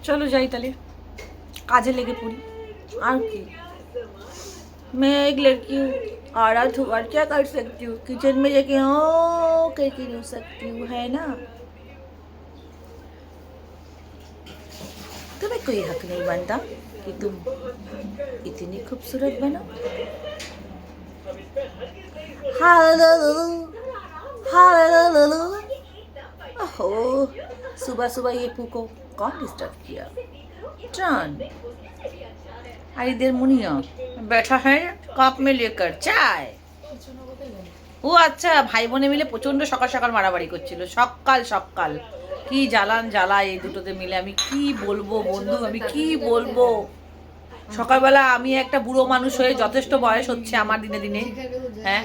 चलो যাই তাহলে, কাজে লেগে পড়ি। আর কি, मैं एक लड़की हूँ, आड़ा धुआर क्या कर सकती हूँ, किचन में जाके हो करके रह सकती हूँ, है ना। तुम्हें कोई हक नहीं बनता कि तुम इतनी खूबसूरत बनो। Hallelujah, hallelujah. ओहो, सुबह सुबह ये पू को कौन डिस्टर्ब किया। टर्न আর এদের মুনিয়া बैठा है কাপ में लेकर चाय। ও আচ্ছা, ভাই বোনে মিলে প্রচন্ড সকাল সকাল মারামারি করছিল, সকাল সকাল। কি জ্বালান জ্বালায় এই দুটোতে মিলে, আমি কি বলবো বন্ধু, আমি কি বলবো। সকালবেলা আমি একটা বুড়ো মানুষ হয়ে, যথেষ্ট বয়স হচ্ছে আমার দিনে দিনে, হ্যাঁ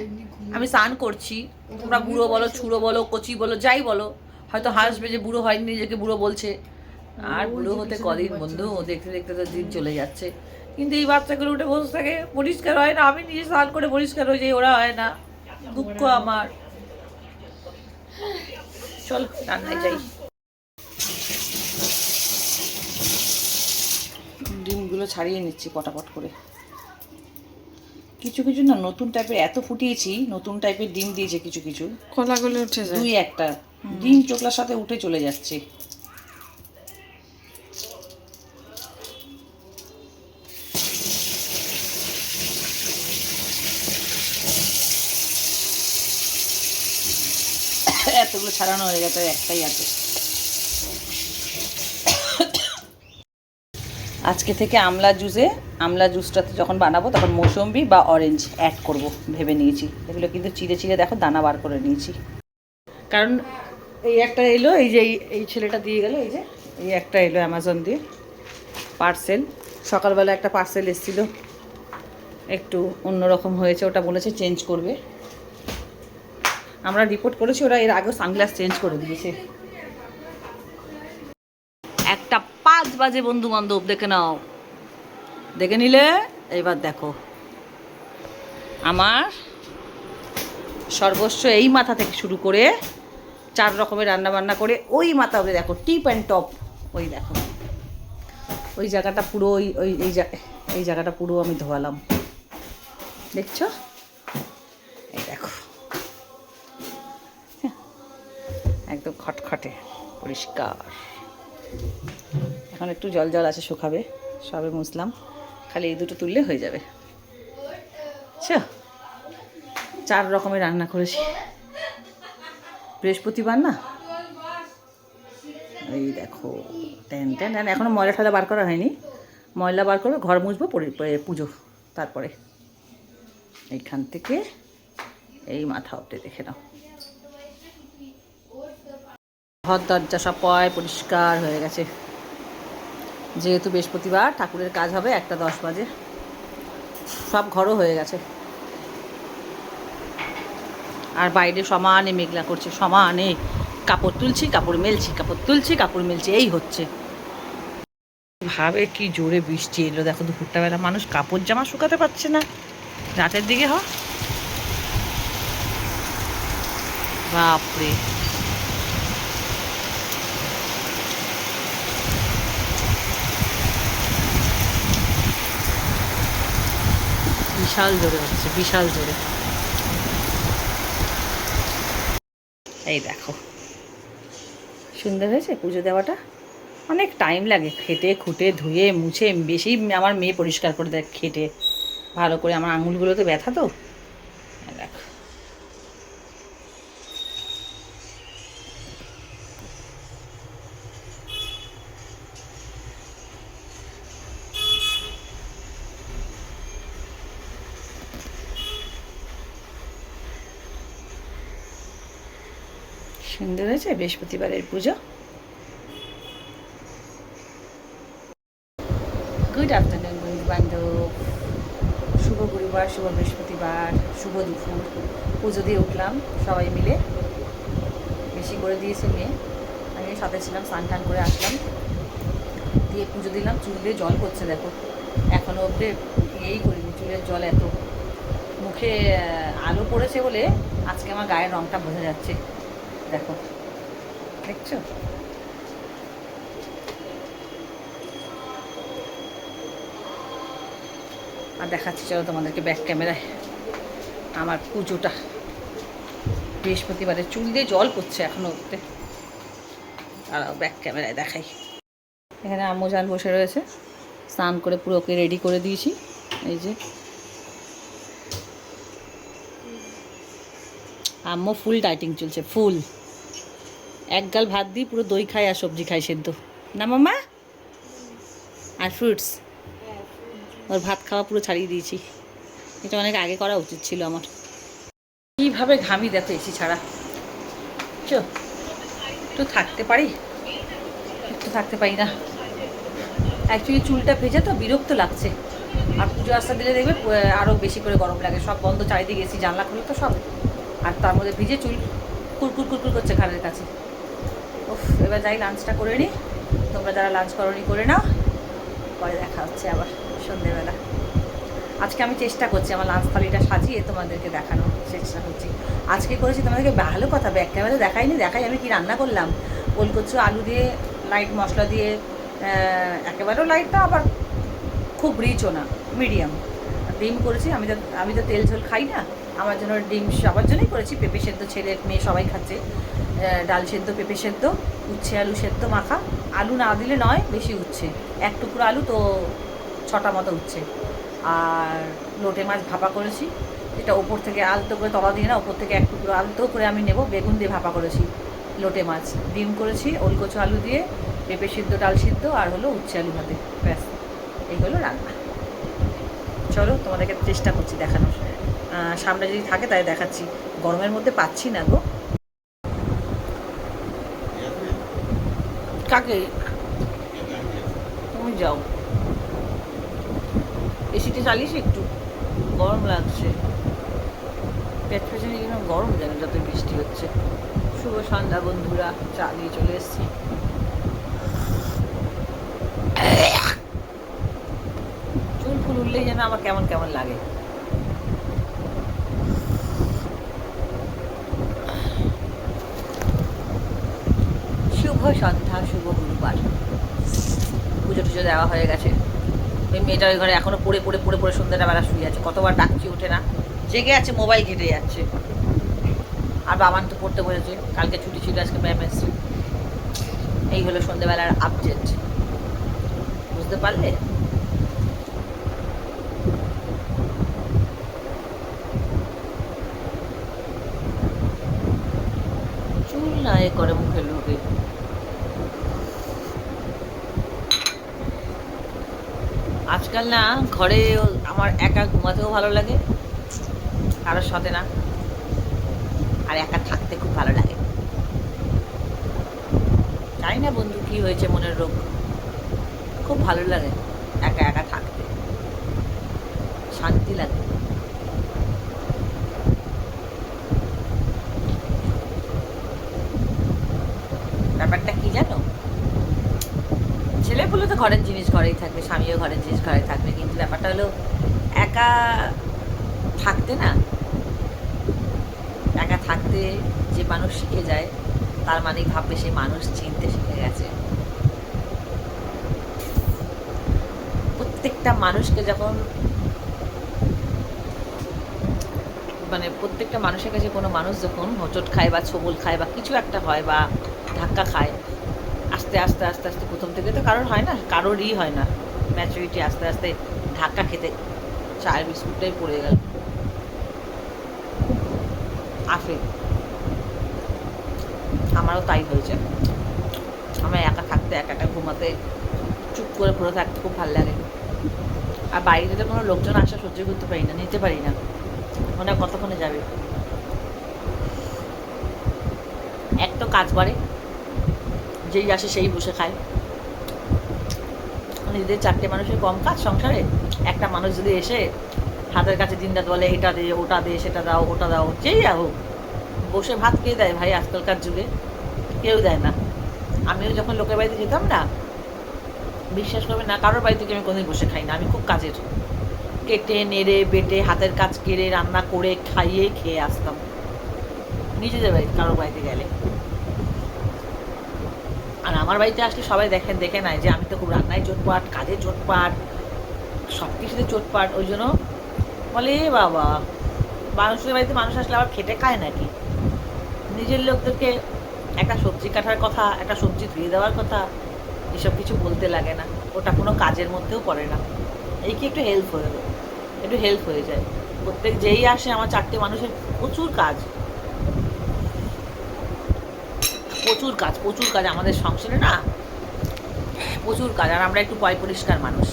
আমি স্নান করছি, তোমরা বুড়ো বলো, ছুড়ো বলো, কচি বলো, যাই বলো, হয়তো হাসবে যে বুড়ো হয়নি, নিজেকে বুড়ো বলছে। আর বুড়ো হতে কদিন বন্ধু, দেখতে দেখতে তো দিন চলে যাচ্ছে। কিন্তু এই বাচ্চাগুলো উঠে বসে থাকে, পরিষ্কার হয় না, আমি নিজে স্নান করে পরিষ্কার হয়ে যাই, ওরা হয় না। দুঃখ আমার। চল রান্নায় যাই। ডিমগুলো ছাড়িয়ে নিচ্ছি পটাপট করে। কিছু কিছু না নতুন টাইপের এত ফুটিয়েছি, নতুন টাইপের ডিম দিয়েছে কিছু কিছু, খোলাগুলো উঠে যায়, দুই একটা ডিম চোখলার সাথে উঠে চলে যাচ্ছে। এতগুলো ছাড়ানো হয়ে গেছে, একটাই আছে। আজকে থেকে আমলা জুসটাতে যখন বানাবো তখন মৌসম্বি বা অরেঞ্জ অ্যাড করব ভেবে নিয়েছি। এগুলো কিন্তু চিড়ে চিড়ে দেখো দানা বার করে নিয়েছি, কারণ এই একটা এলো, এই যে এই ছেলেটা দিয়ে গেল, এই যে এই একটা এলো অ্যামাজন দিয়ে পার্সেল। সকালবেলা একটা পার্সেল এসেছিলো, একটু অন্যরকম হয়েছে, ওটা বলেছে চেঞ্জ করবে। আমরা রিপোর্ট করেছি, ওরা এর আগেও সানগ্লাস চেঞ্জ করে দিয়েছে। 1:05 বাজে বন্ধু বান্ধব, দেখে নাও, দেখে নিলে। এবার দেখো আমার সর্বস্ব এই মাথা থেকে শুরু করে 4 রকমের রান্না বান্না করে ওই মাথা অবধি দেখো, টিপ অ্যান্ড টপ। ওই দেখো ওই জায়গাটা পুরো, ওই ওই এই জায়গাটা পুরো আমি ধোয়ালাম, দেখছো, এই দেখো একদম খটখটে পরিষ্কার। এখন একটু জল জল আছে, শুকাবে, সবে মুছলাম, খালি এই দুটো তুললে হয়ে যাবে। আচ্ছা, 4 রকমের রান্না করেছি, বৃহস্পতিবার না। এই দেখো টেন টেন, এখনও ময়লা ঠয়লা বার করা হয়নি, ময়লা বার করবে, ঘর মুছবো, পুজো, তারপরে এইখান থেকে এই মাথা অব্দি দেখে নাও, ঘর দরজা সব পরিষ্কার হয়ে গেছে। যেহেতু বৃহস্পতিবার ঠাকুরের কাজ হবে 1:10 বাজে, সব ঘরও হয়ে গেছে। আর বাইরে সমানে মেঘলা করছে, সমানে কাপড় তুলছি, কাপড় মেলছি, কাপড় তুলছি, কাপড় মেলছি, এই হচ্ছে। ভাবে কি জোরে বৃষ্টি এলো, দেখো দুপুরটা বেলা মানুষ কাপড় জামা শুকাতে পারছে না, রাতের দিকে বাপরে। বিশাল জোরে হচ্ছে, বিশাল জোরে। এই দেখো সুন্দর হয়েছে পুজো দেওয়াটা। অনেক টাইম লাগে, খেটে খুঁটে ধুয়ে মুছে, বেশি আমার মেয়ে পরিষ্কার করে দেয় খেটে ভালো করে, আমার আঙুলগুলোতে ব্যথা তো। দেখো সুন্দর হয়েছে বৃহস্পতিবারের পুজো। গুড আফটারনুন বন্ধু বান্ধব, শুভ গুরুবার, শুভ বৃহস্পতিবার, শুভ দুপুর। পুজো দিয়ে উঠলাম সবাই মিলে, বেশি করে দিয়েছে মেয়ে, আমি সাথে ছিলাম, স্নান টান করে আসলাম, দিয়ে পুজো দিলাম। চুল দিয়ে জল পড়ছে দেখো, এখনও অবধি এই করিনি, চুলের জল এত। মুখে আলো পড়েছে বলে আজকে আমার গায়ের রঙটা বোঝা যাচ্ছে, দেখো, দেখছো। আর দেখাচ্ছি চলো তোমাদেরকে ব্যাক ক্যামেরায় আমার পুজোটা। বৃহস্পতিবারে চুল দিয়ে জল পড়ছে এখনও উঠতে। আর ব্যাক ক্যামেরায় দেখাই। এখানে আম্মু জান বসে রয়েছে, স্নান করে পুরো ওকে রেডি করে দিয়েছি। এই যে আম্মু ফুল ডাইটিং চলছে, ফুল। এক গাল ভাত দিই, পুরো দই খায় আর সবজি খায় সেদ্ধ, না মামা? আর ফ্রুটস। ওর ভাত খাওয়া পুরো ছাড়িয়ে দিয়েছি। এটা অনেক আগে করা উচিত ছিল আমার। কীভাবে ঘামি দেখো এসি ছাড়া। চো একটু থাকতে পারি, একটু থাকতে পারি না। অ্যাকচুয়ালি চুলটা ভেজে তো বিরক্ত লাগছে। আর পুজো আস্তা দিলে দেখবে আরও বেশি করে গরম লাগে। সব বন্ধ, চারিদিকে এসি, জানলা খুলে তো সব। আর তার মধ্যে ভিজে চুল কুরকুর কুরকুর করছে ঘাড়ের কাছে। উফ, এবার যাই লাঞ্চটা করে নিই। তোমরা যারা লাঞ্চ করনি করে নাও, পরে দেখা হচ্ছে আবার সন্ধেবেলা। আজকে আমি চেষ্টা করছি আমার লাঞ্চ থালিটা সাজিয়ে তোমাদেরকে দেখানোর চেষ্টা করছি। আজকে করেছি তোমাদেরকে, ভালো কথা ব্যাক ক্যামেরা দেখাইনি, দেখাই আমি কি রান্না করলাম। ওলকচু আলু দিয়ে লাইট মশলা দিয়ে, একেবারেও লাইট না আবার খুব রিচও না, মিডিয়াম। ডিম করেছি। আমি তো তেল ঝোল খাই না, আমার জন্য ডিম সবার জন্যই করেছি। পেঁপে সেদ্ধ, ছেলে মেয়ে সবাই খাচ্ছে। ডাল সেদ্ধ, পেঁপে সেদ্ধ, উচ্ছে আলু সেদ্ধ মাখা। আলু না দিলে নয়, বেশি উচ্ছে, এক টুকরো আলু তো 6টা মতো উচ্ছে। আর লোটে মাছ ভাপা করেছি, যেটা ওপর থেকে আলতো করে, তলা দিয়ে না, ওপর থেকে এক টুকরো আলতো করে আমি নেব। বেগুন দিয়ে ভাপা করেছি লোটে মাছ। ডিম করেছি ওলকচু আলু দিয়ে, পেঁপে সিদ্ধ, ডাল সিদ্ধ, আর হলো উচ্ছে আলু ভাতে। ব্যাস, এই হলো রান্না। চলো তোমাদেরকে চেষ্টা করছি দেখানোর, সামনে যদি থাকে তাই দেখাচ্ছি। গরমের মধ্যে পাচ্ছি না গো। কাকে? তুমি যাও, এসিটা চালিয়েছি, একটু গরম লাগছে। পেট পেছনে যেন গরম যেন, যত বৃষ্টি হচ্ছে। শুভ সন্ধ্যা বন্ধুরা, চা দিয়ে চলে এসেছি। চুল ফুল উঠলেই যেন আমার কেমন কেমন লাগে। শুভ সন্ধ্যা, শুভ গুরুবার। পুজো টুজো দেওয়া হয়ে গেছে। ওই মেয়েটা ওই ঘরে এখনও পড়ে পড়ে পড়ে পড়ে সন্ধ্যাটা বেলা শুয়ে আছে। কতবার ডাকছি ওঠে না, জেগে আছে, মোবাইল ঘেটে যাচ্ছে। আর বাবান তো পড়তে বসেছে, কালকে ছুটি ছিল, আজকে ম্যাম এসছে। এই হলো সন্ধ্যেবেলার আপডেট, বুঝতে পারলে? চুল না এ করে মুখে ঢুকে। আজকাল না ঘরে আমার একা ঘুমাতেও ভালো লাগে, কারোর সাথে না। আর একা থাকতে খুব ভালো লাগে। জানি না বন্ধু কি হয়েছে, মনের রোগ। খুব ভালো লাগে একা একা থাকতে, শান্তি লাগে। ব্যাপারটা কি জানো, ছেলেপুলে তো ঘরের জিনিস ঘরেই থাকবে, স্বামীও ঘরের জিনিস ঘরে থাকবে, কিন্তু ব্যাপারটা হলো একা থাকতে না, একা থাকতে যে মানুষ শিখে যায়, তার মানে ভাববে সে মানুষ চিনতে শিখে গেছে। প্রত্যেকটা মানুষকে যখন, মানে প্রত্যেকটা মানুষের কাছে কোনো মানুষ যখন হোঁচট খায় বা ছবল খায় বা কিছু একটা হয় বা ধাক্কা খায়, আস্তে আস্তে আস্তে আস্তে, প্রথম থেকে তো কারোর হয় না, কারোরই হয় না ম্যাচুরিটি, আস্তে আস্তে ধাক্কা খেতে চায়ের বিস্কুটটাই পড়ে গেল আসে। আমারও তাই হয়েছে। আমার একা থাকতে, একা একা ঘুমাতে, চুপ করে পড়ে থাকতে খুব ভালো লাগে। আর বাইরে যদি কোনো লোকজন আসা সহ্য করতে পারি না, নিতে পারি না, ওটা কতক্ষণে যাবে। এক তো কাজ বাড়ে, যেই আসে সেই বসে খায়। নিজেদের 4টে মানুষের কম কাজ সংসারে, একটা মানুষ যদি এসে হাতের কাছে দিনরাত বলে এটা দে, ওটা দে, সেটা দাও, ওটা দাও, যেই হোক, বসে ভাত কে দেয় ভাই আজকালকার যুগে? কেউ দেয় না। আমিও যখন লোকের বাড়িতে যেতাম না, বিশ্বাস করবে না, কারোর বাড়ি থেকে আমি কোনোদিন বসে খাই না। আমি খুব কাজের, কেটে নেড়ে বেটে হাতের কাজ কেড়ে রান্না করে খাইয়ে খেয়ে আসতাম নিজেদের বাড়িতে, কারোর বাড়িতে গেলে। আর আমার বাড়িতে আসলে সবাই দেখে নেয় যে আমি তো খুব রান্নায় চোটপাট, কাজে চোটপাট, সব কিছুতে চোটপাট। ওই জন্য বলে এ বাবা, মানুষের বাড়িতে মানুষ আসলে আবার খেটে খায় নাকি? নিজের লোকদেরকে একটা সবজি কাটার কথা, একটা সবজি ধুয়ে দেওয়ার কথা, এসব কিছু বলতে লাগে না। ওটা কোনো কাজের মধ্যেও পড়ে না। এই কি একটু হেল্প হয়ে যায়। প্রত্যেক যেই আসে আমার 4টে মানুষের প্রচুর কাজ, প্রচুর কাজ আমাদের সংসারে না, প্রচুর কাজ। আর আমরা একটু পরিষ্কার মানুষ,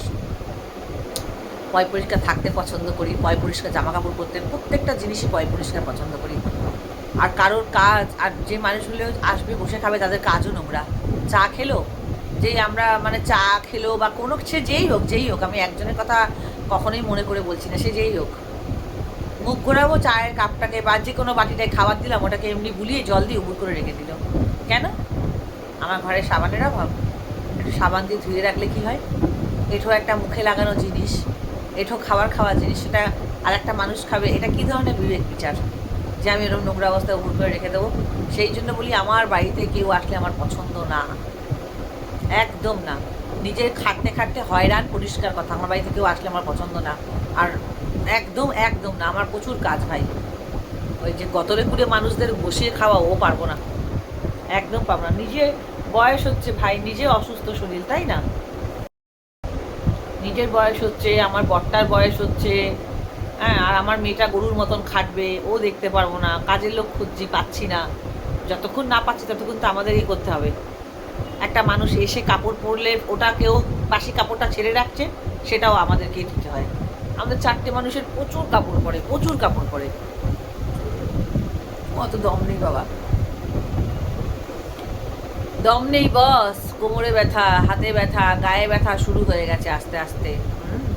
পরিষ্কার থাকতে পছন্দ করি, পরিষ্কার জামা কাপড় পরতে, প্রত্যেকটা জিনিসই পরিষ্কার পছন্দ করি। আর কারোর কাজ, আর যে মানুষগুলো আসবে বসে খাবে তাদের কাজও নোংরা। চা খেলো, যেই আমরা মানে চা খেলো বা কোনো সে যেই হোক, আমি একজনের কথা কখনোই মনে করে বলছি না, সে যেই হোক, মুখ ঘোরাবো চায়ের কাপটাকে বা যে কোনো বাটিটায় খাবার দিলাম, ওটাকে এমনি বুলিয়ে জল দিয়ে উবুর করে রেখে দিল। কেন? আমার ঘরে সাবানের অভাব? একটু সাবান দিয়ে ধুয়ে রাখলে কি হয়? এঠো একটা মুখে লাগানো জিনিস, এঠো খাওয়া জিনিস, সেটা আর একটা মানুষ খাবে, এটা কী ধরনের বিবেক বিচার যে আমি এরকম নোংরা অবস্থায় উবুর করে রেখে দেবো? সেই জন্য বলি আমার বাড়িতে কেউ আসলে আমার পছন্দ না, একদম না। নিজের খাটতে হয়রান, পরিষ্কার কথা, আমার বাড়িতে কেউ আসলে আমার পছন্দ না। আর একদম না, আমার প্রচুর কাজ ভাই। ওই যে গতরে করে মানুষদের বসিয়ে খাওয়া, ও পারবো না, একদম পারবো না। নিজে বয়স হচ্ছে ভাই, নিজে অসুস্থ শরীর, তাই না? নিজের বয়স হচ্ছে, আমার বরটার বয়স হচ্ছে, হ্যাঁ, আর আমার মেয়েটা গরুর মতন খাটবে, ও দেখতে পারবো না। কাজের লোক খুঁজছি, পাচ্ছি না। যতক্ষণ না পাচ্ছি ততক্ষণ তো আমাদেরই করতে হবে। একটা মানুষ এসে কাপড় পরলে ওটা কেউ বাসি কাপড়টা ছেড়ে রাখছে, সেটাও আমাদেরকেই দিতে হয়। আমাদের 4টে মানুষের প্রচুর কাপড় পরে। অত দম নেই বাবা, দম নেই বস। কোমরে ব্যথা, হাতে ব্যথা, গায়ে ব্যথা শুরু হয়ে গেছে আস্তে আস্তে।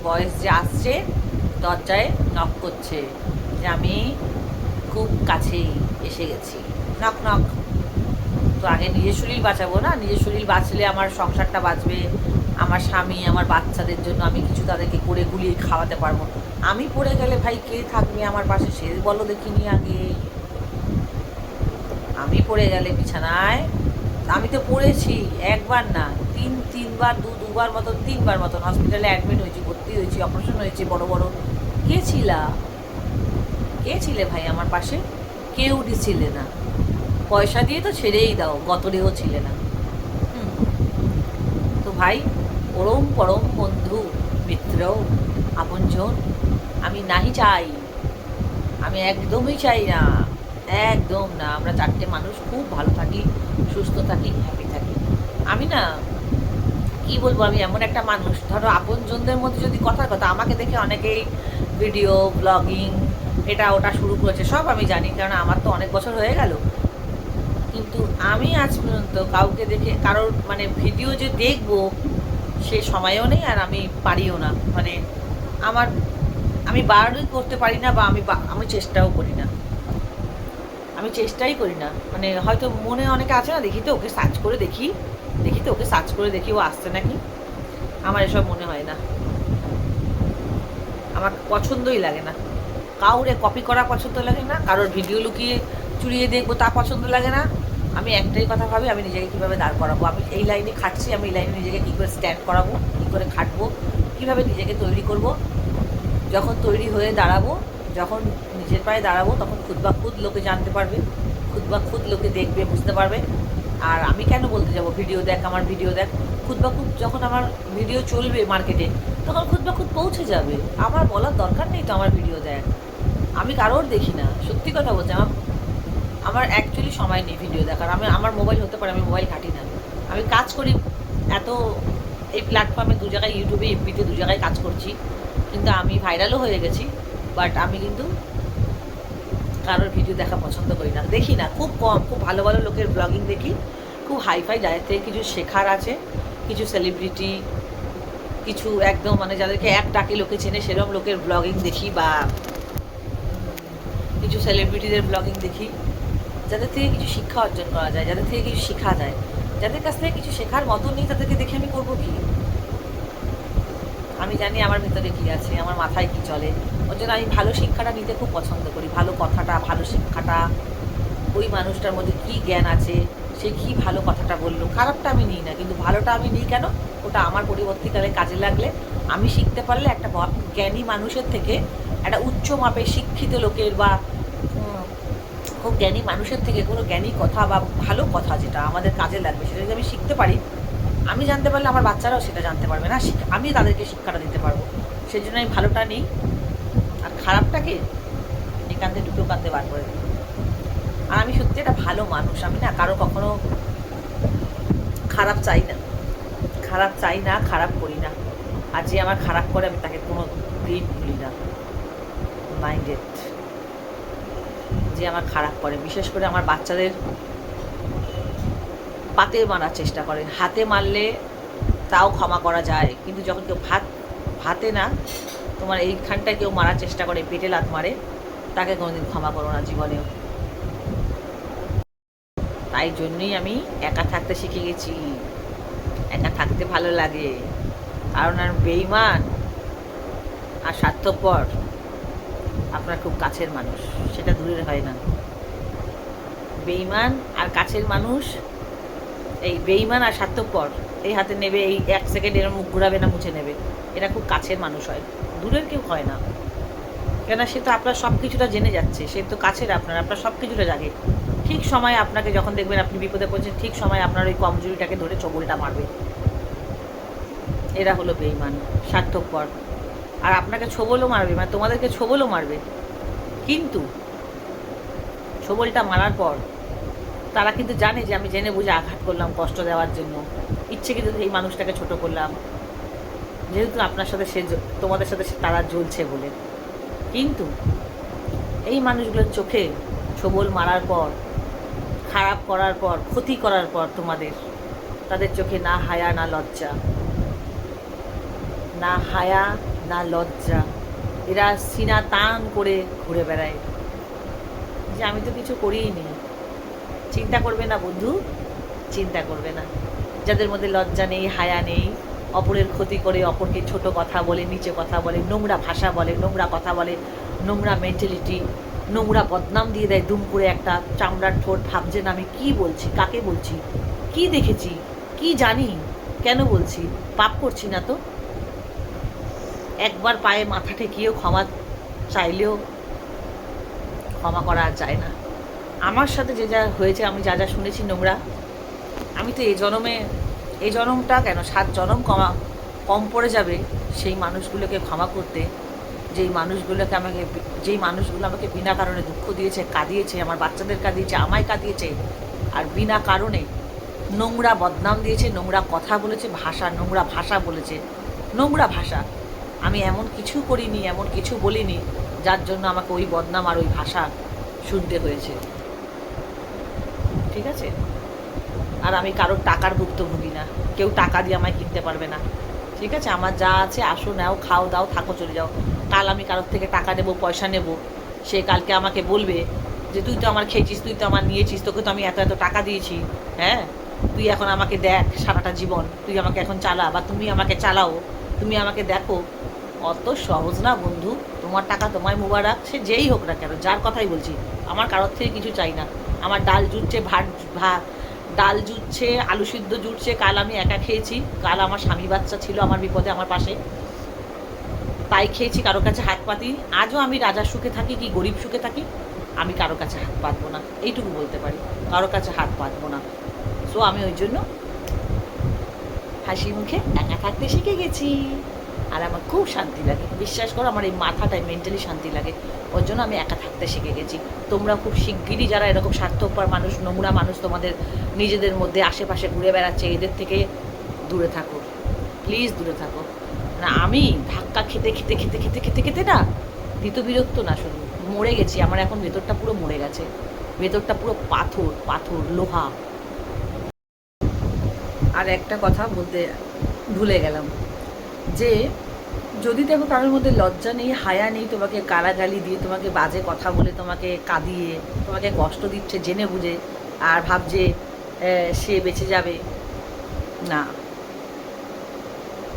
বয়স যে আসছে, দরজায় নক করছে যে আমি খুব কাছেই এসে গেছি। Knock knock. তো আগে নিজের শরীর বাঁচাবো না? নিজের শরীর বাঁচলে আমার সংসারটা বাঁচবে, আমার স্বামী, আমার বাচ্চাদের জন্য আমি কিছু তাদেরকে করে গুলিয়ে খাওয়াতে পারবো। আমি পড়ে গেলে ভাই কে থাকবে আমার পাশে, সে বলো দেখিনি আগে। আমি পড়ে গেলে বিছানায়, আমি তো পড়েছি একবার না, তিনবার, দুবার মতন, 3বার মতন হসপিটালে অ্যাডমিট হয়েছি, ভর্তি হয়েছি, অপারেশন হয়েছে বড় বড়। কে ছিলে ভাই আমার পাশে? কেউ ছিলে না। পয়সা দিয়ে তো ছেড়েই দাও, গতরেও ছিলে না। তো ভাই, পরম বন্ধু, মিত্র, আপনজন আমি নাহি চাই, আমি একদমই চাই না, একদম না। আমরা 4টে মানুষ খুব ভালো থাকি, সুস্থ থাকি, হ্যাপি থাকি। আমি না, কি বলবো, আমি এমন একটা মানুষ, ধরো আপনজনদের মধ্যে যদি কথার কথা, আমাকে দেখে অনেকেই ভিডিও ব্লগিং এটা ওটা শুরু করেছে, সব আমি জানি, কারণ আমার তো অনেক বছর হয়ে গেল। কিন্তু আমি আজ পর্যন্ত কাউকে দেখে কারোর মানে ভিডিও যে দেখবো সে সময়ও নেই, আর আমি পারিও না। মানে আমার, আমি বারণই করতে পারি না, বা আমি চেষ্টাও করি না, আমি চেষ্টাই করি না। মানে হয়তো মনে অনেকে আছে না, দেখি তো ওকে সার্চ করে দেখি ও আসছে নাকি। আমার এসব মনে হয় না, আমার পছন্দই লাগে না। কাউরে কপি করা পছন্দ লাগে না, কারোর ভিডিও লুকিয়ে চুরিয়ে দেখবো তা পছন্দ লাগে না। আমি একটাই কথা ভাবি, আমি নিজেকে কীভাবে দাঁড় করাবো, আমি এই লাইনে খাটছি, আমি এই লাইনে নিজেকে কী করে স্ট্যান্ড করাবো, কী করে খাটবো, কীভাবে নিজেকে তৈরি করব। যখন তৈরি হয়ে দাঁড়াবো, যখন নিজের পায়ে দাঁড়াবো, তখন খুদ বা খুদ লোকে জানতে পারবে, খুদ বা খুদ লোকে দেখবে, বুঝতে পারবে। আর আমি কেন বলতে যাব ভিডিও দেখ, আমার ভিডিও দেখ? খুদ বা খুদ যখন আমার ভিডিও চলবে মার্কেটে, তখন খুদ বা খুদ পৌঁছে যাবে। আমার বলার দরকার নেই তো আমার ভিডিও দেখ। আমি কারোর দেখি না, সত্যি কথা বলছি। আমার অ্যাকচুয়ালি সময় নেই ভিডিও দেখার। আমার মোবাইল হতে পারে, আমি মোবাইল ঘাঁটি না। আমি কাজ করি এত, এই প্ল্যাটফর্মে 2 জায়গায়, ইউটিউবে, এফবিতে 2 জায়গায় কাজ করছি, কিন্তু আমি ভাইরালও হয়ে গেছি। বাট আমি কিন্তু কারোর ভিডিও দেখা পছন্দ করি না, দেখি না, খুব কম। খুব ভালো ভালো লোকের ব্লগিং দেখি, খুব হাইফাই, যাদের থেকে কিছু শেখার আছে, কিছু সেলিব্রিটি, কিছু একদম মানে যাদেরকে এক ডাকে লোকে চেনে সেরকম লোকের ব্লগিং দেখি, বা কিছু সেলিব্রিটিদের ব্লগিং দেখি, যাদের থেকে কিছু শিক্ষা অর্জন করা যায়, যাদের থেকে কিছু শেখা যায়। যাদের কাছ থেকে কিছু শেখার মতো নেই, তাদেরকে দেখে আমি করবো কি? আমি জানি আমার ভিতরে কী আছে, আমার মাথায় কী চলে। ওর জন্য আমি ভালো শিক্ষাটা নিতে খুব পছন্দ করি, ভালো কথাটা, ভালো শিক্ষাটা, ওই মানুষটার মধ্যে কী জ্ঞান আছে, সে কী ভালো কথাটা বললো। খারাপটা আমি নিই না, কিন্তু ভালোটা আমি নিই। কেন? ওটা আমার পরবর্তীকালে কাজে লাগলে আমি শিখতে পারলে একটা জ্ঞানী মানুষের থেকে একটা উচ্চ মাপের শিক্ষিত লোকের বা খুব জ্ঞানী মানুষের থেকে কোনো জ্ঞানী কথা বা ভালো কথা যেটা আমাদের কাজে লাগবে সেটা যদি আমি শিখতে পারি, আমি জানতে পারলে আমার বাচ্চারাও সেটা জানতে পারবে না, আমি তাদেরকে শিক্ষাটা দিতে পারবো। সেই জন্য আমি ভালোটা নিই আর খারাপটাকে এখান থেকে দুটো কাঁধে বার করে দিই। আর আমি সত্যি একটা ভালো মানুষ, আমি না কারো কখনো খারাপ চাই না, খারাপ করি না। আর যে আমার খারাপ করে আমি তাকে কোনো দিন ভুলি না। মাইন্ডেড যে আমার খারাপ করে, বিশেষ করে আমার বাচ্চাদের পাতে মারার চেষ্টা করে। হাতে মারলে তাও ক্ষমা করা যায়, কিন্তু যখন কেউ ভাতে না, তোমার এইখানটায় কেউ মারার চেষ্টা করে, পেটে লাত মারে, তাকে কোনোদিন ক্ষমা করো না জীবনেও। তাই জন্যই আমি একা থাকতে শিখে গেছি। একা থাকতে ভালো লাগে, কারণ আর বেইমান আর স্বার্থপর আপনার খুব কাছের মানুষ, সেটা দূরের হয় না। বেইমান আর কাছের মানুষ, এই বেইমান আর স্বার্থপর এই হাতে নেবে, এই 1 সেকেন্ড এর মুখ ঘুরাবে না, মুছে নেবে, এটা খুব কাছের মানুষ হয়, দূরের কেউ হয় না। কেন, সে তো আপনার সব কিছুটা জেনে যাচ্ছে, সে তো কাছের আপনার সব কিছুটা জাগে। ঠিক সময় আপনাকে যখন দেখবেন আপনি বিপদে পড়ছেন, ঠিক সময় আপনার ওই কমজোরিটাকে ধরে চবলটা মারবে। এরা হলো বেইমান, স্বার্থপর। আর আপনাকে ছোবলও মারবে, মানে তোমাদেরকে ছোবলও মারবে, কিন্তু ছোবলটা মারার পর তারা কিন্তু জানে যে আমি জেনে বুঝে আঘাত করলাম কষ্ট দেওয়ার জন্য, ইচ্ছে কিন্তু এই মানুষটাকে ছোট করলাম, যেহেতু আপনার সাথে তোমাদের সাথে তারা জ্বলছে বলে। কিন্তু এই মানুষগুলোর চোখে ছোবল মারার পর, খারাপ করার পর, ক্ষতি করার পর তাদের চোখে না হায়া না লজ্জা, না হায়া না লজ্জা। এরা সিনা টান করে ঘুরে বেড়ায় যে আমি তো কিছু করিই নি। চিন্তা করবে না বন্ধু, চিন্তা করবে না। যাদের মধ্যে লজ্জা নেই, হায়া নেই, অপরের ক্ষতি করে, অপরকে ছোট কথা বলে, নিচে কথা বলে, নোংরা ভাষা বলে, নোংরা কথা বলে, নোংরা মেন্টালিটি, নোংরা বদনাম দিয়ে দেয় দুম করে একটা চামড়ার ঠোঁট, ভাবছেন আমি কি বলছি, কাকে বলছি, কি দেখেছি, কি জানি, কেন বলছি, পাপ করছি না তো। একবার পায়ে মাথা ঠেকিয়েও ক্ষমা চাইলেও ক্ষমা করা আর যায় না। আমার সাথে যে যা হয়েছে, আমি যা যা শুনেছি নোংরা, আমি তো এই জনমটা কেন 7 জনম কম পড়ে যাবে সেই মানুষগুলোকে ক্ষমা করতে, যেই মানুষগুলো আমাকে বিনা কারণে দুঃখ দিয়েছে, কাঁদিয়েছে, আমার বাচ্চাদের কাঁদিয়েছে, আমায় কাঁদিয়েছে, আর বিনা কারণে নোংরা বদনাম দিয়েছে, নোংরা কথা বলেছে, নোংরা ভাষা বলেছে, নোংরা ভাষা। আমি এমন কিছু করিনি, এমন কিছু বলিনি যার জন্য আমাকে ওই বদনাম আর ওই ভাষা শুনতে হয়েছে, ঠিক আছে। আর আমি কারোর টাকার ভুক্তভোগী না, কেউ টাকা দিয়ে আমায় কিনতে পারবে না, ঠিক আছে। আমার যা আছে আসো, নাও, খাও, দাও, থাকো, চলে যাও। কাল আমি কারোর থেকে টাকা নেবো, পয়সা নেব, সে কালকে আমাকে বলবে যে তুই তো আমার খেয়েছিস, তুই তো আমার নিয়েছিস, তোকে তো আমি এত এত টাকা দিয়েছি, হ্যাঁ, তুই এখন আমাকে দেখ সারাটা জীবন, তুই আমাকে এখন চালা, বা তুমি আমাকে চালাও, তুমি আমাকে দেখো। অত সহজ না বন্ধু। তোমার টাকা তোমায় মোবারক, সে যেই হোক না কেন, যার কথাই বলছি, আমার কারোর থেকে কিছু চাই না। আমার ডাল জুটছে, আলু সিদ্ধ জুটছে, কাল আমি একা খেয়েছি, কাল আমার স্বামী বাচ্চা ছিল আমার বিপদে আমার পাশে, তাই খেয়েছি, কারোর কাছে হাত পাতি। আজও আমি রাজার সুখে থাকি কি গরিব সুখে থাকি, আমি কারোর কাছে হাত পাতবো না, এইটুকু বলতে পারি, কারোর কাছে হাত পাতবো না। সো আমি ওই জন্য হাসি মুখে একা থাকতে শিখে গেছি, আর আমার খুব শান্তি লাগে, বিশ্বাস করো, আমার এই মাথাটায় মেন্টালি শান্তি লাগে, ওর জন্য আমি একা থাকতে শিখে গেছি। তোমরা খুব শিগগিরই যারা এরকম স্বার্থপর মানুষ, নোংরা মানুষ তোমাদের নিজেদের মধ্যে আশেপাশে ঘুরে বেড়াচ্ছে, এদের থেকে দূরে থাকো, প্লিজ দূরে থাকো। না, আমি ধাক্কা খেতে খেতে খেতে খেতে খেতে খেতে না বিরক্ত না, শুধু মরে গেছি। আমার এখন ভেতরটা পুরো মরে গেছে, ভেতরটা পুরো পাথর পাথর, লোহা। আর একটা কথা বলতে ভুলে গেলাম, যে যদি দেখো কারোর মধ্যে লজ্জা নেই, হায়া নেই, তোমাকে গালাগালি দিয়ে, তোমাকে বাজে কথা বলে, তোমাকে কাঁদিয়ে, তোমাকে কষ্ট দিচ্ছে জেনে বুঝে, আর ভাবছে সে বেঁচে যাবে, না।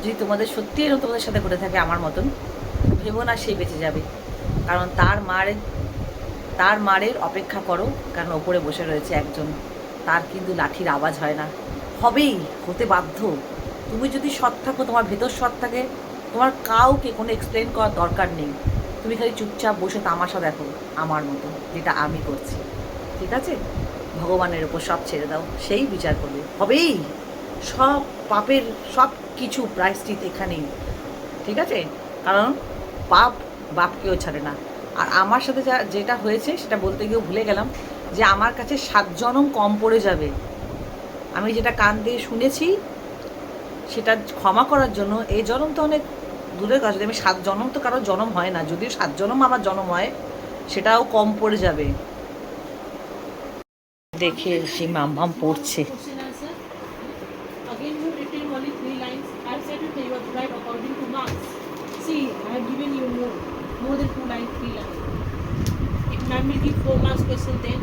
যদি তোমাদের সত্যি এরকম তোমাদের সাথে ঘটে থাকে আমার মতন, ভেবো না সে বেঁচে যাবে, কারণ তার মারের অপেক্ষা করো, কারণ ওপরে বসে রয়েছে একজন, তার কিন্তু লাঠির আওয়াজ হয় না, হবেই, হতে বাধ্য। তুমি যদি সৎ থাকো, তোমার ভেতর সৎ থাকে, তোমার কাউকে কোনো এক্সপ্লেন করার দরকার নেই, তুমি খালি চুপচাপ বসে তামাশা দেখো আমার মতো, যেটা আমি করছি। ঠিক আছে, ভগবানের ওপর সব ছেড়ে দাও, সেই বিচার করবে, হবেই। সব পাপের সব কিছু প্রায়শ্চিত এখানেই। ঠিক আছে, কারণ পাপ বাপকেও ছাড়ে না। আর আমার সাথে যেটা হয়েছে সেটা বলতে গিয়েও ভুলে গেলাম, যে আমার কাছে 7 জনম কম পড়ে যাবে। আমি যেটা কান দিয়ে শুনেছি সেটা ক্ষমা করার জন্য এই জনম তো অনেক দূরের কাছে, আমি 7 জনম তো কারোর জনম হয় না, যদিও 7 জনম আমার জনম হয়, সেটাও কম পড়ে যাবে। দেখে সেই মাম পড়ছে। Again, you written only 3 lines. I said you have to write according to marks. See, I have given you more than 2 lines, 3 lines. If ma'am will give 4 marks question, then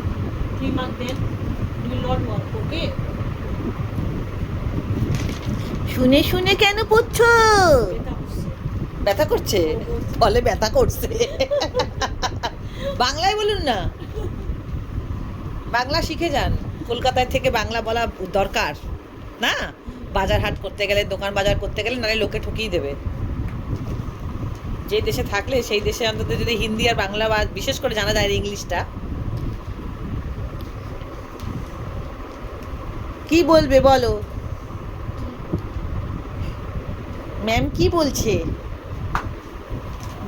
3 marks, then it will not work. Okay? শুনে শুনে কেন পড়ছো? এটা হচ্ছে। ব্যথা করছে, বলে ব্যথা করছে। বাংলায় বলুন না, বাংলা শিখে যান। কলকাতায় থেকে বাংলা বলা দরকার না, বাজার হাট করতে গেলে, দোকান বাজার করতে গেলে, নাহলে লোকে ঠকিয়ে দেবে। যে দেশে থাকলে সেই দেশে অন্তত যদি হিন্দি আর বাংলা বা বিশেষ করে জানা যায় ইংলিশটা, কি বলবে বলো? ম্যাম কি বলছে?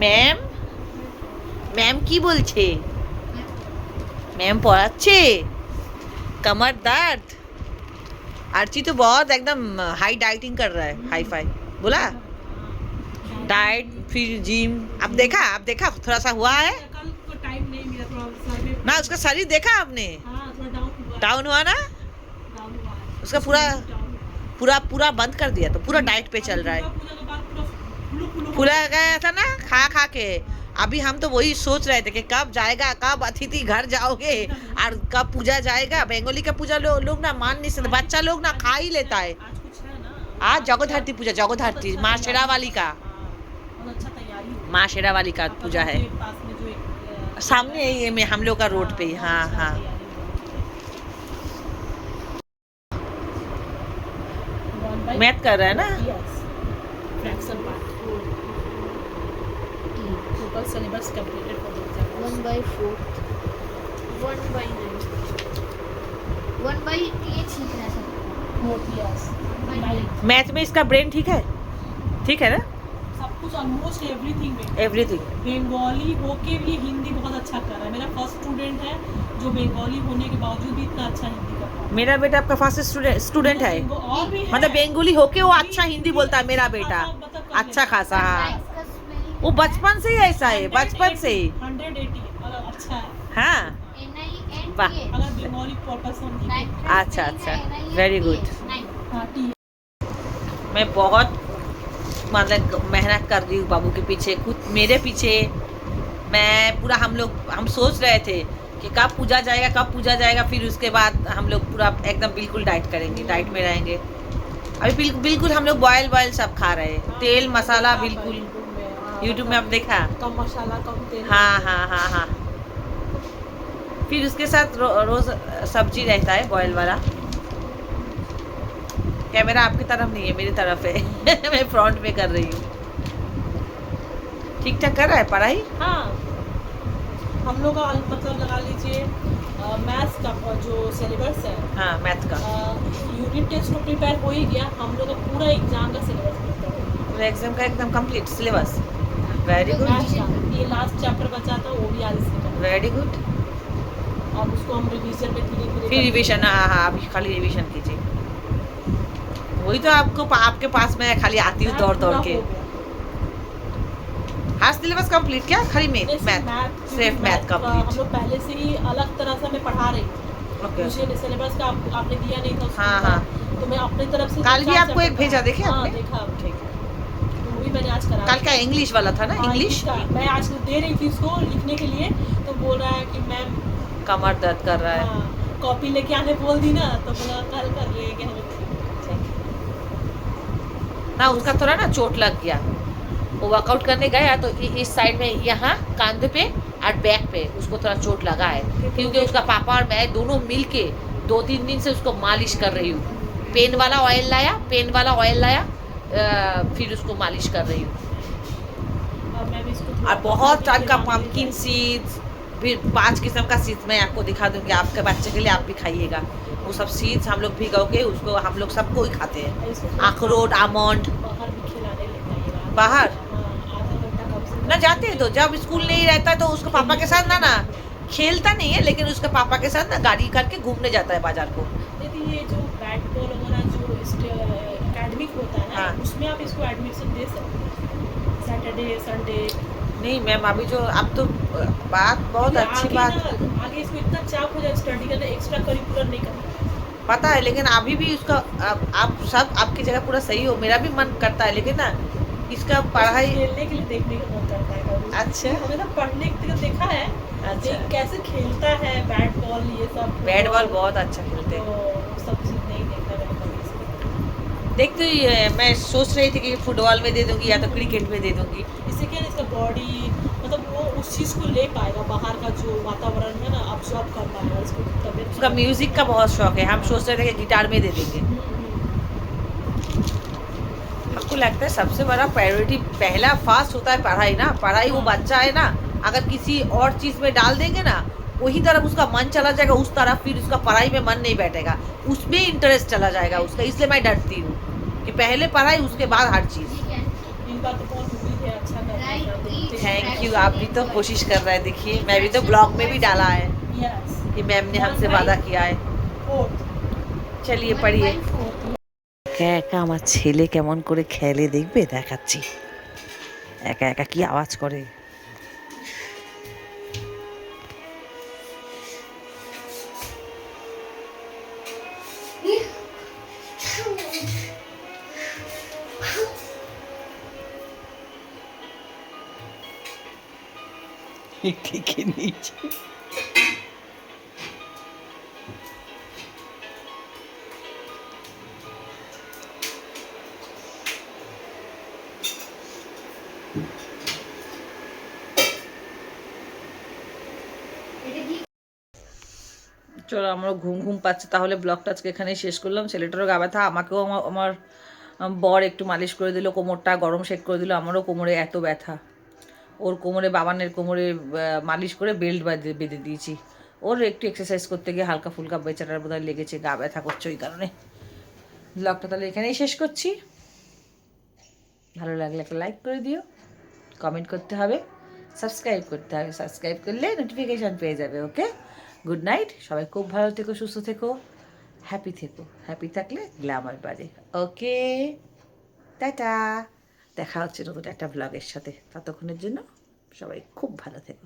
ম্যাম ম্যাম কি বলছে? मैम पढ़ाচ্ছে? कमर दर्द? आर्ची तो बहुत एकदम हाई डाइटिंग कर रहा है, हाई फाई बोला, डाइट फिर जिम। अब देखा थोड़ा सा हुआ है कल को टाइम नहीं मिला, थोड़ा सर में ना, उसका शरीर देखा आपने? हाँ, थोड़ा डाउन हुआ ना, डाउन हुआ है। उसका पूरा बंद कर दिया, तो पूरा डाइट पे चल रहा है। पूजा के बाद पूरा फूला गया था ना खा के। अभी हम तो वही सोच रहे थे कि कब जाएगा, कब अतिथि घर जाओगे और कब पूजा जाएगा। बंगाली का पूजा लोग ना मान नहीं सकते, बच्चा लोग ना खा ही लेता है। आज कुछ है ना, आज जगोधरती पूजा, जगोधरती माँ शेरावाली का, बहुत अच्छा तैयारी हुई। माँ शेरावाली का पूजा है, आपके पास में जो एक सामने ये में हम लोग का रोड पे ही। हाँ हाँ, मैथ कर रहा है ना। Fraction part total syllabus completed for the exam 1/4 1/9 1/, ये ठीक है सब। यस मैथ में इसका ब्रेन ठीक है ना? सब कुछ ऑलमोस्ट एवरीथिंग में एवरीथिंग। बंगाली होके भी हिंदी बहुत अच्छा कर रहा है। मेरा फर्स्ट स्टूडेंट है जो बंगाली होने के बावजूद भी इतना अच्छा हिंदी कर रहा है। मेरा बेटा आपका फर्स्ट स्टूडेंट है, और भी है। मतलब बेंगोली होके वो अच्छा हिंदी बोलता है मेरा बेटा, अच्छा खासा। हाँ, Lines का spelling वो बचपन से ही ऐसा है, बचपन से ही। 180 और अच्छा है। हाँ NINTH वाह। अगर बंगाली प्रॉपर समझी तो। अच्छा अच्छा, वेरी गुड। हाँ, टी मैं बहुत मतलब मेहनत कर रही हूँ बाबू के पीछे, खुद मेरे पीछे। मैं पूरा हम सोच रहे थे कि कब पूजा जाएगा, फिर उसके बाद हम लोग पूरा एकदम बिल्कुल डाइट करेंगे, डाइट में रहेंगे। अभी बिल्कुल हम लोग बॉयल सब खा रहे हैं, तेल मसाला बिल्कुल। यूट्यूब में आप देखा? कम मसाला कम तेल। हाँ। फिर उसके साथ रोज सब्जी रहता है बॉयल वाला। कैमरा आपकी तरफ नहीं है, मेरी तरफ है। मैं फ्रंट में कर रही हूँ। ठीक ठाक कर रहा है पढ़ाई? हाँ, हम लोग का मतलब लगा लीजिए मैथ्स का जो सिलेबस है, हाँ मैथ का यूनिट टेस्ट तो प्रिपेयर हो ही गया, हम लोग का पूरा एग्जाम का सिलेबस प्रिपेयर हो पूरा एग्जाम का एकदम कंप्लीट सिलेबस। वेरी गुड, गया। ये लास्ट चैप्टर बचा था, वो भी आज इसमें कर। Very good. अब उसको हम रिवीजन में धीरे फिर रिवीजन, हाँ अभी खाली रिवीजन कीजिए। वही तो आपके पास में खाली आती हूँ दौड़ के। हाँ सिलेबस कंप्लीट क्या? खाली मैथ सिर्फ मैथ हम कंप्लीट। लोग पहले से ही अलग तरह से मैं पढ़ा रही थी। ओके, मुझे सिलेबस का आपने दिया नहीं था उसमें। हाँ। तो मैं अपनी तरफ से कल भी 4 आपको एक चैप्टर भेजा, देखे हाँ, आपने? देखा ठीक है। तो वो भी मैंने आज करा। कल का इंग्लिश वाला था ना, हाँ, इंग्लिश का मैं आज दे रही थी उसको लिखने के लिए, तो बोल रहा है कि मैम कमर दर्द कर रहा है। कॉपी लेके आने बोल दी ना, तो बोला कल कर लेंगे हम लोग। ना उसका थोड़ा ना चोट लग गया, वो वर्कआउट करने गया तो इस साइड में यहाँ कांधे पे और बैक पे उसको थोड़ा चोट लगा है, क्योंकि उसका पापा और मैं दोनों मिल के 2-3 दिन से उसको मालिश कर रही हूँ। पेन वाला ऑयल लाया फिर उसको मालिश कर रही हूँ। और मैं भी इसको थोड़ा और बहुत बाहर टाइप भी का खिलाने ले पम्पकिन जाऊँ। सीड्स, फिर 5 किस्म का सीड्स मैं आपको दिखा दूंगी, आपके बच्चे के लिए आप भी खाइएगा। वो सब सीड्स हम लोग भिगो के उसको हम लोग सबको ही खाते और हैं। इसको थोड़ा अखरोट, आमंड। बाहर भी खिलाने ले जाइएगा। बाहर हाँ, आधा घंटा कम से ना कम जाते हैं तो जब स्कूल नहीं रहता है तो उसके पापा के साथ ना खेलता नहीं है, लेकिन उसके पापा के साथ ना गाड़ी करके घूमने जाता है बाजार को। यदि ये जो बैट बॉल वगैरह जो एकेडमिक होता है ना, हाँ। उसमें आप इसको एडमिशन दे सकते हैं सैटरडे संडे। नहीं मैम, अभी जो अब तो बात बहुत क्योंकि अच्छी आगे बात ना, आगे इसको इतना चाप हो जाए स्टडी करना, एक्स्ट्रा करिकुलर नहीं करना। पता है, लेकिन अभी भी उसका आप सब आपकी जगह पूरा सही हो, मेरा भी मन करता है, लेकिन ना इसका उसको पढ़ाई। खेलने के लिए देखने का मन करता है कभी। अच्छा। क्योंकि हमने तो पढ़ने के देखा है, अच्छा। लेकिन कैसे खेलता है बैट बॉल ये सब, बैट बॉल बहुत अच्छा खेलते तो हैं। वो सब चीज़ नहीं देखा मैंने कभी इसको। देखते ही मैं सोच रही थी कि फुटबॉल में दे दूंगी या तो क्रिकेट में दे दूंगी। इससे क्या है, इसका बॉडी मतलब वो उस चीज़ को ले पाएगा, बाहर का जो वातावरण है ना अब्सॉर्ब कर पाएगा, इसको तबियत उसका म्यूजिक का बहुत शौक है, हम सोच रहे थे कि गिटार में दे देंगे। हमको लगता है सबसे बड़ा प्रायोरिटी पहला फास्ट होता है पढ़ाई ना, पढ़ाई वो बच्चा है ना, अगर किसी और चीज में डाल देंगे ना वही तरफ उसका मन चला जाएगा उस तरफ, फिर उसका पढ़ाई में मन नहीं बैठेगा, उसमें इंटरेस्ट चला जाएगा उसका, इसलिए मैं डरती हूँ कि पहले पढ़ाई उसके बाद हर चीज। इन बार तो बहुत उम्मीद है अच्छा करने का। थैंक यू, आप भी तो कोशिश कर रहे हैं, देखिए मैं भी तो ब्लॉग में भी डाला है यस। कि मैम ने हमसे वादा किया है। চলিয়ে পড়িয়ে একা একা আমার ছেলে কেমন করে খেলে দেখবে, দেখাচ্ছি একা একা কি আওয়াজ করে। থেকে নিচে চলো, আমারও ঘুম ঘুম পাচ্ছে, তাহলে ব্লগটা আজকে এখানেই শেষ করলাম। ছেলেটারও গা ব্যথা, আমাকেও আমার বর একটু মালিশ করে দিল, কোমরটা গরম শেক করে দিল, আমারও কোমরে এত ব্যথা। ওর কোমরে, বাবানের কোমরে মালিশ করে বেল্ট বেঁধে দিয়েছি। ওর একটু এক্সারসাইজ করতে গিয়ে হালকা ফুলকা বেচারার বোধহয় লেগেছে, গা ব্যথা করছে ওই কারণে। ব্লগটা তাহলে এখানেই শেষ করছি। ভালো লাগলে একটা লাইক করে দিও, কমেন্ট করতে হবে, সাবস্ক্রাইব করতে হবে, সাবস্ক্রাইব করলে নোটিফিকেশান পেয়ে যাবে। ওকে, গুড নাইট, সবাই খুব ভালো থেকো, সুস্থ থেকো, হ্যাপি থেকো, হ্যাপি থাকলে গ্ল্যামার বাড়ে। ওকে, টাটা, দেখা হচ্ছে নতুন একটা ব্লগের সাথে, ততক্ষণের জন্য সবাই খুব ভালো থেকো।